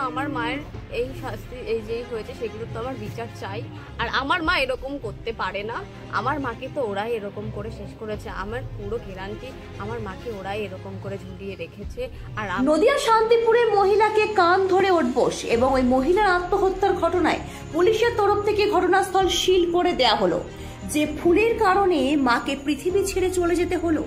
আমার মায়ের এই শাস্তি এই যে হয়েছে সেগুলো তো আমার বিচার চাই। আর আমার মা এরকম করতে পারে না, আমার মাকে তো ওরাই এরকম করে শেষ করেছে, আমার পুরো গ্যারান্টি আমার মাকে ওরাই এরকম করে ঝুলিয়ে রেখেছে। আর নদিয়া শান্তিপুরে মহিলাকে কান ধরে উঠবোস এবং ওই মহিলার আত্মহত্যার ঘটনায় পুলিশের তরফ থেকে ঘটনাস্থল সিল করে দেয়া হলো। যে ফুলের কারণে মাকে পৃথিবী ছেড়ে চলে যেতে হলো,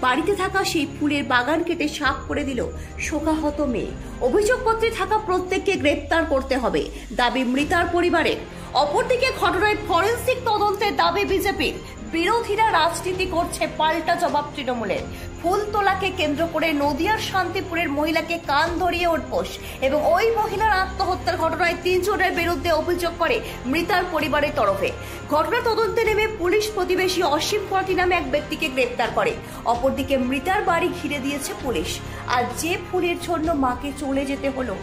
বাড়িতে থাকা সেই ফুলের বাগান কেটে সাফ করে দিল শোকাহত মেয়ে। অভিযোগপত্রে থাকা প্রত্যেককে গ্রেপ্তার করতে হবে দাবি মৃতার পরিবারের। অপরদিকে ঘটনায় ফরেন্সিক তদন্তের দাবি বিজেপির। বিরোধীরা রাজনীতি করছে, পাল্টা জবাব তৃণমূলের। ফুল তোলাকে কেন্দ্র করে নদিয়ার শান্তিপুরের মহিলাকে কান ধরিয়ে উঠবোস এবং ওই মহিলার আত্মহত্যার ঘটনায় 3 জনের বিরুদ্ধে অভিযোগ করে মৃতার পরিবারের তরফে। ঘটনা তদন্তে নেমে পুলিশ প্রতিবেশী অসীম পাতি নামে এক ব্যক্তিকে গ্রেপ্তার করে। অপরদিকে মৃতার বাড়ি ঘিরে দিয়েছে পুলিশ। আর যে ফুলের জন্য মাকে চলে যেতে হলো,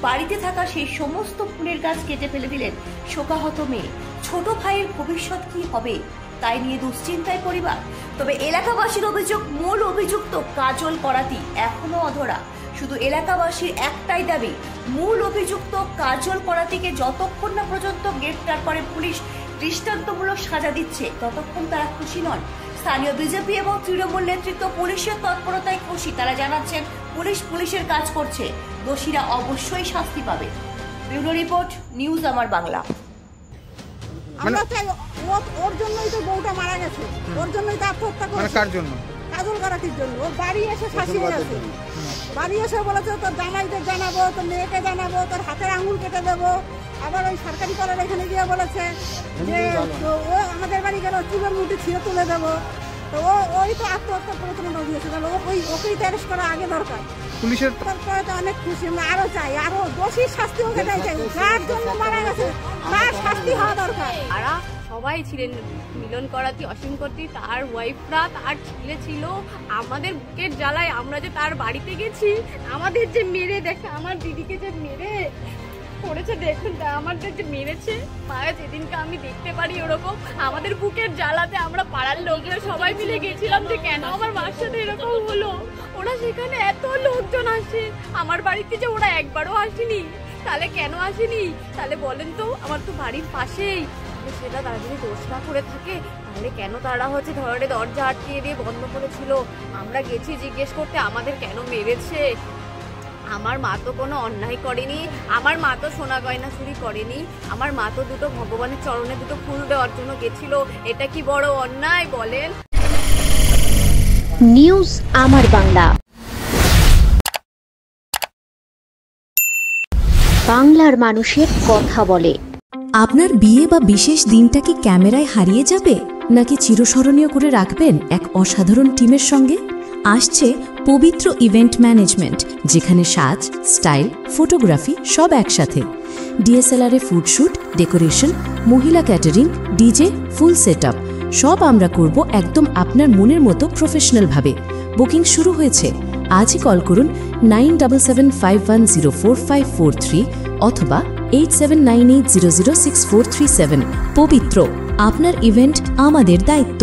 বাড়িতে থাকা সেই সমস্ত ফুলের গাছ কেটে ফেলে দিলেন শোকাহত মেয়ে। ছোট ভাইয়ের ভবিষ্যৎ কি হবে তাই নিয়ে দুশ্চিন্তায় পরিবার। তবে এলাকাবাসীর অভিযোগ, মূল অভিযুক্ত কাজল করাতি এখনো অধরা। শুধু এলাকাবাসীর একটাই দাবি, মূল অভিযুক্ত কাজল করাতিকে যতক্ষণ না পর্যন্ত গ্রেফতার করে পুলিশ দৃষ্টান্তমূলক সাজা দিচ্ছে ততক্ষণ তারা খুশি নন। স্থানীয় বিজেপি এবং তৃণমূল নেতৃত্ব পুলিশের তৎপরতায় খুশি। তারা জানাচ্ছেন পুলিশের কাজ করছে, দোষীরা অবশ্যই শাস্তি পাবে। ব্যুরো রিপোর্ট, নিউজ আমার বাংলা। আমরা চাই ওর জন্যই তো বউটা মারা গেছে, ওর জন্যই তো আত্মহত্যা করেছে। কার জন্য? কাজল করাতির জন্য। ওর বাড়ি এসে শাসিয়ে গেছে, বাড়ি এসে বলেছে তোর জামাইদের জানাবো, তোর মেয়েকে জানাবো, তোর হাতের আঙুল কেটে দেবো। আবার ওই সরকারি কলের এখানে গিয়ে বলেছে যে ও আমাদের বাড়ি গেলে চুলের মুঠি ছিঁড়ে তুলে দেবো। তো ওই তো আত্মহত্যা প্রচলন দিয়েছে, তাহলে ওকেই অ্যারেস্ট করা আগে দরকার। পুলিশের তারপরে তো অনেক খুশি, আমরা আরো চাই, আরো দোষীর শাস্তি হোক, এটাই চাই। যার জন্য মারা গেছে তার শাস্তি হওয়া দরকার। তারা সবাই ছিলেন, মিলন করাতি, অসীম করাতি, তার ওয়াইফরা, তার ছেলে ছিল। আমাদের বুকের জ্বালায় আমরা যে তার বাড়িতে গেছি, আমাদের যে মেরে দেখে, আমার দিদিকে যে মেরে করেছে, দেখুন আমাদের যে মেরেছে পায়ে, যেদিনকে আমি দেখতে পারি ওরকম আমাদের বুকের জ্বালাতে আমরা পাড়ার লোকরা সবাই মিলে গেছিলাম যে কেন আমার মার সাথে এরকম হলো। ওরা সেখানে এত লোকজন আসে, আমার বাড়িতে যে ওরা একবারও আসেনি, তাহলে কেন আসেনি? তাহলে বলেন তো, আমার তো বাড়ির পাশেই। সেটা তারা যদি দোষ না করে থাকে তাহলে কেন তারা হচ্ছে ধরে দরজা আটকিয়ে দিয়ে বন্ধ করেছিল? আমরা গেছি জিজ্ঞেস করতে আমাদের কেন মেরেছে। আমার মা তো কোনো অন্যায় করেনি, আমার মা তো সোনা গয়না চুরি করেনি, আমার মা তো দুটো ভগবানের চরণে দুটো ফুল দেওয়ার জন্য গেছিল। এটা কি বড় অন্যায় বলেন? নিউজ আমার বাংলা, বাংলার মানুষের কথা বলে। আপনার বিয়ে বা বিশেষ দিনটা কি ক্যামেরায় হারিয়ে যাবে, নাকি চিরস্মরণীয় করে রাখবেন এক অসাধারণ টিমের সঙ্গে? আসছে পবিত্র ইভেন্ট ম্যানেজমেন্ট, যেখানে সাজ, স্টাইল, ফটোগ্রাফি সব একসাথে। ডিএসএলআরে ফুডশুট, ডেকোরেশন, মহিলা ক্যাটারিং, ডিজে, ফুল সেটআপ সব আমরা করব একদম আপনার মনের মতো প্রফেশনালভাবে। বুকিং শুরু হয়েছে, আজই কল করুন 9775104543 অথবা 8798006437। পবিত্র, আপনার ইভেন্ট আমাদের দায়িত্ব।